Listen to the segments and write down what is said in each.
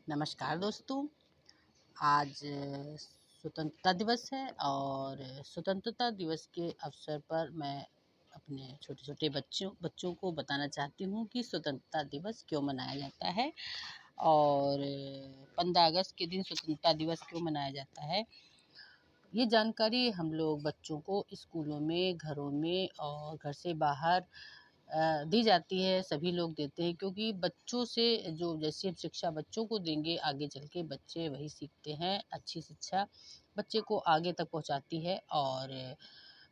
नमस्कार दोस्तों। आज स्वतंत्रता दिवस है और स्वतंत्रता दिवस के अवसर पर मैं अपने छोटे-छोटे बच्चों को बताना चाहती हूँ कि स्वतंत्रता दिवस क्यों मनाया जाता है और 15 अगस्त के दिन स्वतंत्रता दिवस क्यों मनाया जाता है। ये जानकारी हम लोग बच्चों को स्कूलों में, घरों में और घर से बाहर दी जाती है। सभी लोग देते हैं क्योंकि बच्चों से जो जैसी हम शिक्षा बच्चों को देंगे, आगे चल के बच्चे वही सीखते हैं। अच्छी शिक्षा बच्चे को आगे तक पहुंचाती है। और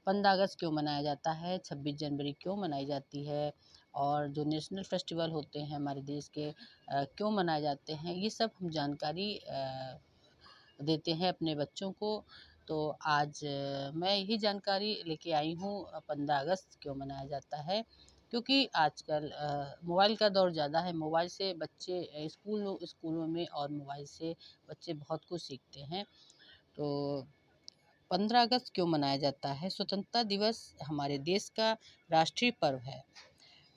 15 अगस्त क्यों मनाया जाता है, 26 जनवरी क्यों मनाई जाती है और जो नेशनल फेस्टिवल होते हैं हमारे देश के क्यों मनाए जाते हैं, ये सब हम जानकारी देते हैं अपने बच्चों को। तो आज मैं यही जानकारी लेके आई हूँ। 15 अगस्त क्यों मनाया जाता है, क्योंकि आजकल मोबाइल का दौर ज़्यादा है। मोबाइल से बच्चे स्कूलों में और मोबाइल से बच्चे बहुत कुछ सीखते हैं। तो 15 अगस्त क्यों मनाया जाता है? स्वतंत्रता दिवस हमारे देश का राष्ट्रीय पर्व है,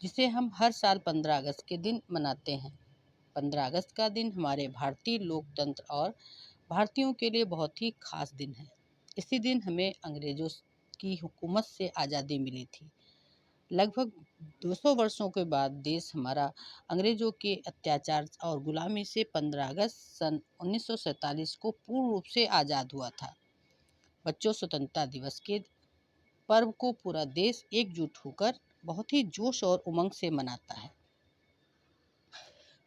जिसे हम हर साल 15 अगस्त के दिन मनाते हैं। 15 अगस्त का दिन हमारे भारतीय लोकतंत्र और भारतीयों के लिए बहुत ही खास दिन है। इसी दिन हमें अंग्रेज़ों की हुकूमत से आज़ादी मिली थी। लगभग 200 वर्षों के बाद देश हमारा अंग्रेज़ों के अत्याचार और गुलामी से 15 अगस्त सन 1947 को पूर्ण रूप से आज़ाद हुआ था। बच्चों, स्वतंत्रता दिवस के पर्व को पूरा देश एकजुट होकर बहुत ही जोश और उमंग से मनाता है।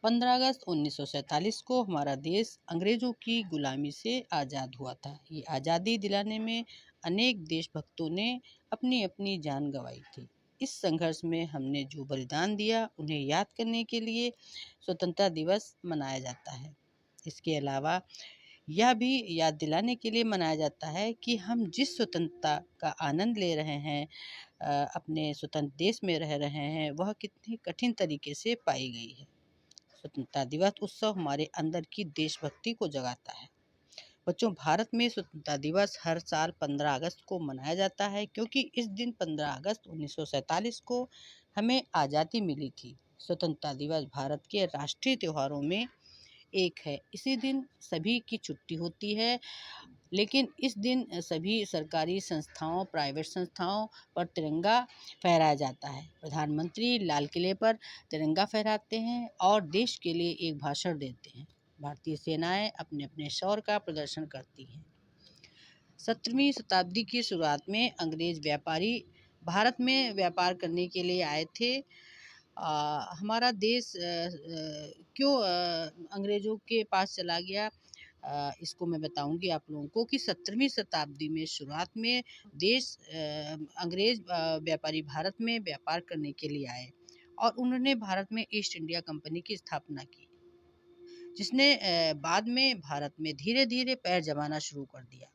15 अगस्त 1947 को हमारा देश अंग्रेज़ों की गुलामी से आज़ाद हुआ था। ये आज़ादी दिलाने में अनेक देशभक्तों ने अपनी अपनी जान गंवाई थी। इस संघर्ष में हमने जो बलिदान दिया, उन्हें याद करने के लिए स्वतंत्रता दिवस मनाया जाता है। इसके अलावा यह भी याद दिलाने के लिए मनाया जाता है कि हम जिस स्वतंत्रता का आनंद ले रहे हैं, अपने स्वतंत्र देश में रह रहे हैं, वह कितनी कठिन तरीके से पाई गई है। स्वतंत्रता दिवस उत्सव हमारे अंदर की देशभक्ति को जगाता है। बच्चों, भारत में स्वतंत्रता दिवस हर साल 15 अगस्त को मनाया जाता है, क्योंकि इस दिन 15 अगस्त 1947 को हमें आज़ादी मिली थी। स्वतंत्रता दिवस भारत के राष्ट्रीय त्योहारों में एक है। इसी दिन सभी की छुट्टी होती है, लेकिन इस दिन सभी सरकारी संस्थाओं, प्राइवेट संस्थाओं पर तिरंगा फहराया जाता है। प्रधानमंत्री लाल किले पर तिरंगा फहराते हैं और देश के लिए एक भाषण देते हैं। भारतीय सेनाएं अपने अपने शौर्य का प्रदर्शन करती हैं। 17वीं शताब्दी की शुरुआत में अंग्रेज व्यापारी भारत में व्यापार करने के लिए आए थे। हमारा देश क्यों अंग्रेज़ों के पास चला गया, इसको मैं बताऊंगी आप लोगों को कि 17वीं शताब्दी में शुरुआत में अंग्रेज व्यापारी भारत में व्यापार करने के लिए आए और उन्होंने भारत में ईस्ट इंडिया कंपनी की स्थापना की, जिसने बाद में भारत में धीरे धीरे पैर जमाना शुरू कर दिया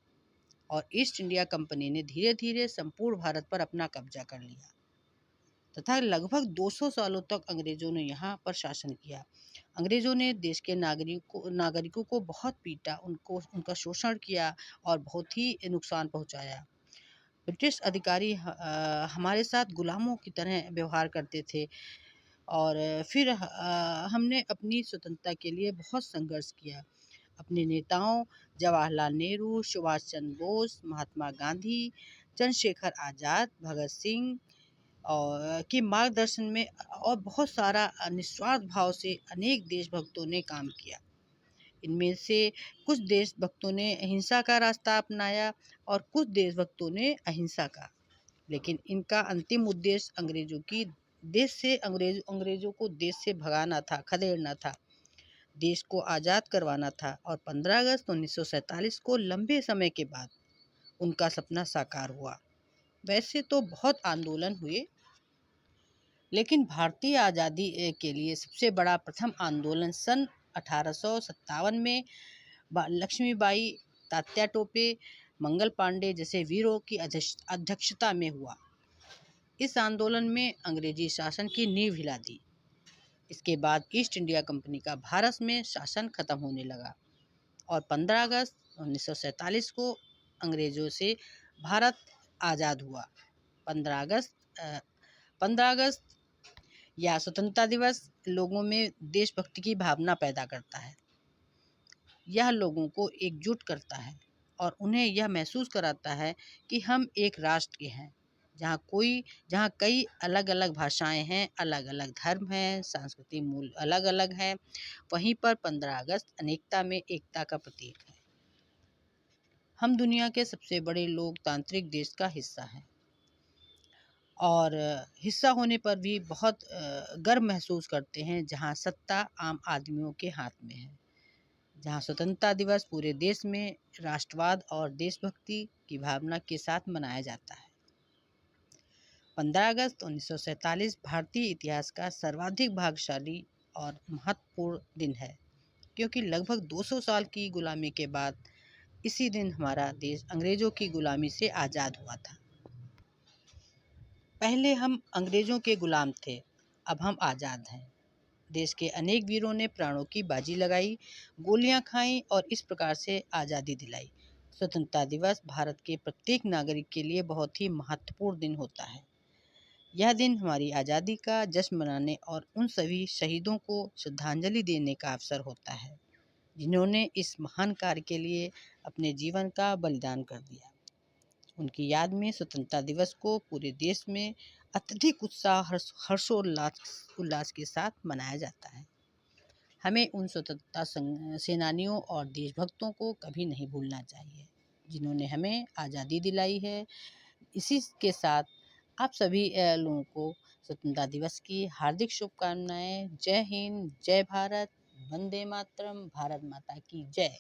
और ईस्ट इंडिया कंपनी ने धीरे धीरे संपूर्ण भारत पर अपना कब्जा कर लिया तथा लगभग 200 सालों तक अंग्रेजों ने यहाँ पर शासन किया। अंग्रेजों ने देश के नागरिकों को बहुत पीटा, उनका शोषण किया और बहुत ही नुकसान पहुँचाया। ब्रिटिश अधिकारी हमारे साथ गुलामों की तरह व्यवहार करते थे और फिर हमने अपनी स्वतंत्रता के लिए बहुत संघर्ष किया। अपने नेताओं जवाहरलाल नेहरू, सुभाष चंद्र बोस, महात्मा गांधी, चंद्रशेखर आज़ाद, भगत सिंह और के मार्गदर्शन में और बहुत सारा निस्वार्थ भाव से अनेक देशभक्तों ने काम किया। इनमें से कुछ देशभक्तों ने अहिंसा का रास्ता अपनाया और कुछ देशभक्तों ने अहिंसा का, लेकिन इनका अंतिम उद्देश्य अंग्रेजों को देश से भगाना था, खदेड़ना था, देश को आज़ाद करवाना था। और 15 अगस्त 1947 को लंबे समय के बाद उनका सपना साकार हुआ। वैसे तो बहुत आंदोलन हुए, लेकिन भारतीय आज़ादी के लिए सबसे बड़ा प्रथम आंदोलन सन 1857 में लक्ष्मीबाई, तात्या टोपे, मंगल पांडे जैसे वीरों की अध्यक्षता में हुआ। इस आंदोलन में अंग्रेजी शासन की नींव हिला दी। इसके बाद ईस्ट इंडिया कंपनी का भारत में शासन खत्म होने लगा और 15 अगस्त 1947 को अंग्रेजों से भारत आज़ाद हुआ। 15 अगस्त या स्वतंत्रता दिवस लोगों में देशभक्ति की भावना पैदा करता है। यह लोगों को एकजुट करता है और उन्हें यह महसूस कराता है कि हम एक राष्ट्र के हैं, जहाँ कई अलग-अलग भाषाएं हैं, अलग-अलग धर्म हैं, सांस्कृतिक मूल अलग-अलग हैं। वहीं पर 15 अगस्त अनेकता में एकता का प्रतीक है। हम दुनिया के सबसे बड़े लोकतांत्रिक देश का हिस्सा हैं और हिस्सा होने पर भी बहुत गर्व महसूस करते हैं, जहाँ सत्ता आम आदमियों के हाथ में है, जहाँ स्वतंत्रता दिवस पूरे देश में राष्ट्रवाद और देशभक्ति की भावना के साथ मनाया जाता है। 15 अगस्त 1947 भारतीय इतिहास का सर्वाधिक भाग्यशाली और महत्वपूर्ण दिन है, क्योंकि लगभग 200 साल की गुलामी के बाद इसी दिन हमारा देश अंग्रेजों की गुलामी से आज़ाद हुआ था। पहले हम अंग्रेजों के गुलाम थे, अब हम आज़ाद हैं। देश के अनेक वीरों ने प्राणों की बाजी लगाई, गोलियां खाईं और इस प्रकार से आज़ादी दिलाई। स्वतंत्रता दिवस भारत के प्रत्येक नागरिक के लिए बहुत ही महत्वपूर्ण दिन होता है। यह दिन हमारी आज़ादी का जश्न मनाने और उन सभी शहीदों को श्रद्धांजलि देने का अवसर होता है, जिन्होंने इस महान कार्य के लिए अपने जीवन का बलिदान कर दिया। उनकी याद में स्वतंत्रता दिवस को पूरे देश में अत्यधिक उत्साह उल्लास के साथ मनाया जाता है। हमें उन स्वतंत्रता सेनानियों और देशभक्तों को कभी नहीं भूलना चाहिए, जिन्होंने हमें आज़ादी दिलाई है। इसी के साथ आप सभी लोगों को स्वतंत्रता दिवस की हार्दिक शुभकामनाएं। जय हिंद, जय भारत, वंदे मातरम, भारत माता की जय।